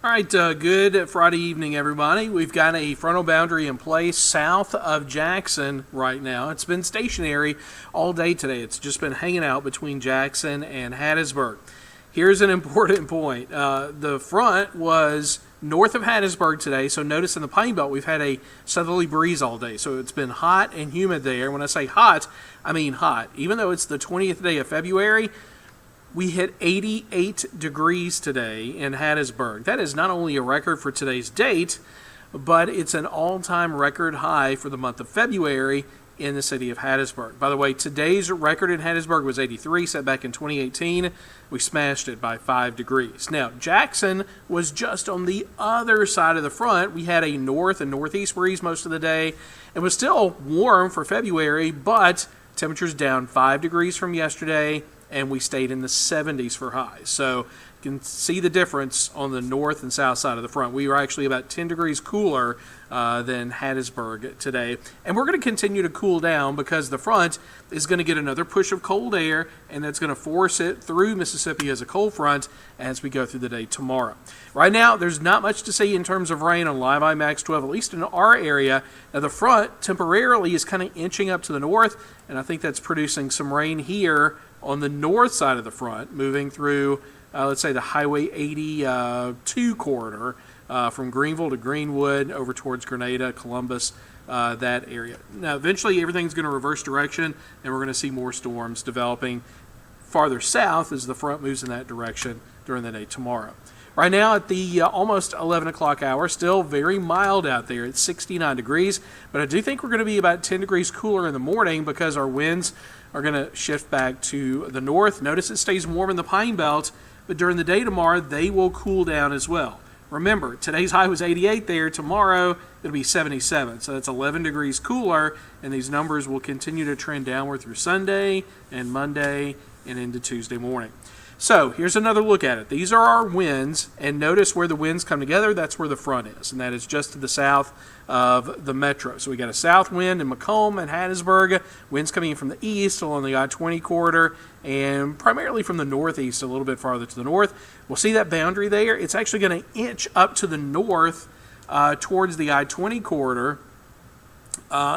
All right, good Friday evening, everybody. We've got a frontal boundary in place south of Jackson right now. It's been stationary all day today. It's just been hanging out between Jackson and Hattiesburg. Here's an important point. The front was north of Hattiesburg today, so notice in the Pine Belt we've had a southerly breeze all day, so it's been hot and humid there. When I say hot, I mean hot. Even though it's the 20th day of February, we hit 88 degrees today in Hattiesburg. That is not only a record for today's date, but it's an all-time record high for the month of February in the city of Hattiesburg. By the way, today's record in Hattiesburg was 83, set back in 2018. We smashed it by 5 degrees. Now, Jackson was just on the other side of the front. We had a north and northeast breeze most of the day. It was still warm for February, but temperatures down 5 degrees from yesterday, and we stayed in the 70s for highs. So you can see the difference on the north and south side of the front. We were actually about 10 degrees cooler than Hattiesburg today. And we're going to continue to cool down because the front is going to get another push of cold air, and that's going to force it through Mississippi as a cold front as we go through the day tomorrow. Right now, there's not much to see in terms of rain on Live IMAX 12, at least in our area. Now, the front temporarily is kind of inching up to the north, and I think that's producing some rain here on the north side of the front, moving through, let's say, the Highway 82 corridor from Greenville to Greenwood over towards Grenada, Columbus, that area. Now, eventually, everything's going to reverse direction, and we're going to see more storms developing farther south as the front moves in that direction during the day tomorrow. Right now at the almost 11 o'clock hour, still very mild out there. It's 69 degrees, but I do think we're going to be about 10 degrees cooler in the morning because our winds are going to shift back to the north. Notice it stays warm in the Pine Belt, but during the day tomorrow, they will cool down as well. Remember, today's high was 88 there. Tomorrow, it'll be 77. So that's 11 degrees cooler, and these numbers will continue to trend downward through Sunday and Monday and into Tuesday morning. So here's another look at it. These are our winds, and notice where the winds come together, that's where the front is, and that is just to the south of the metro. So we got a south wind in Macomb and Hattiesburg, winds coming in from the east along the I-20 corridor, and primarily from the northeast a little bit farther to the north. We'll see that boundary there. It's actually going to inch up to the north towards the I-20 corridor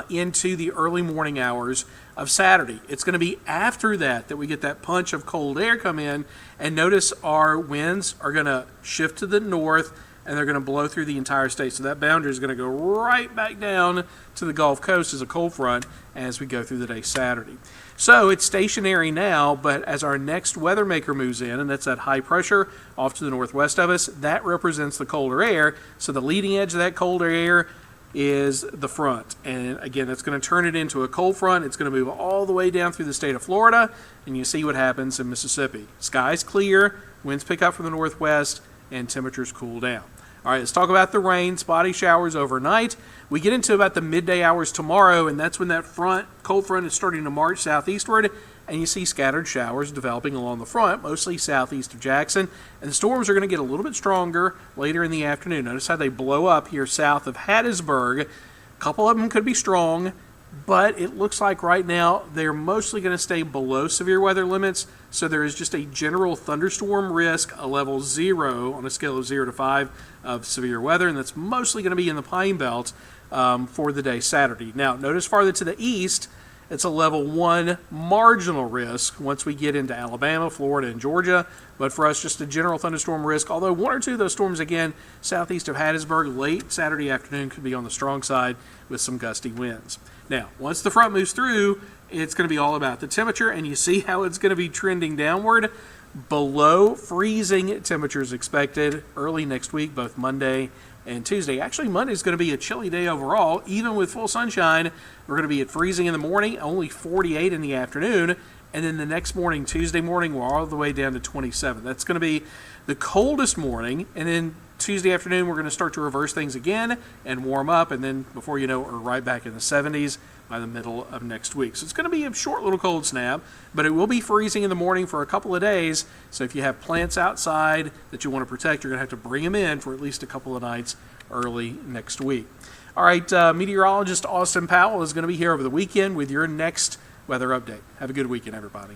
into the early morning hours of Saturday. It's going to be after that we get that punch of cold air come in, and notice our winds are going to shift to the north, and they're going to blow through the entire state. So that boundary is going to go right back down to the Gulf Coast as a cold front as we go through the day Saturday. So it's stationary now, but as our next weather maker moves in, and that's that high pressure off to the northwest of us, that represents the colder air. So the leading edge of that colder air is the front, and again, that's going to turn it into a cold front. It's going to move all the way down through the state of Florida, and you see what happens in Mississippi. Skies clear, winds pick up from the northwest, and temperatures cool down. All right, let's talk about the rain. Spotty showers overnight. We get into about the midday hours tomorrow, and that's when that cold front is starting to march southeastward, and you see scattered showers developing along the front, mostly southeast of Jackson. And the storms are going to get a little bit stronger later in the afternoon. Notice how they blow up here south of Hattiesburg. A couple of them could be strong, but it looks like right now they're mostly going to stay below severe weather limits. So there is just a general thunderstorm risk, a level 0 on a scale of 0 to 5 of severe weather, and that's mostly going to be in the Pine Belt for the day Saturday. Now, notice farther to the east, it's a level 1 marginal risk once we get into Alabama, Florida, and Georgia. But for us, just a general thunderstorm risk, although one or two of those storms, again, southeast of Hattiesburg, late Saturday afternoon could be on the strong side with some gusty winds. Now, once the front moves through, it's going to be all about the temperature, and you see how it's going to be trending downward. Below freezing temperatures expected early next week, both Monday and Tuesday. Actually, Monday is going to be a chilly day overall. Even with full sunshine, we're going to be at freezing in the morning, only 48 in the afternoon, and then the next morning, Tuesday morning, we're all the way down to 27. That's going to be the coldest morning, and then Tuesday afternoon, we're going to start to reverse things again and warm up, and then before you know it, we're right back in the 70s by the middle of next week. So it's going to be a short little cold snap, but it will be freezing in the morning for a couple of days. So if you have plants outside that you want to protect, you're going to have to bring them in for at least a couple of nights early next week. All right, meteorologist Austin Powell is going to be here over the weekend with your next weather update. Have a good weekend, everybody.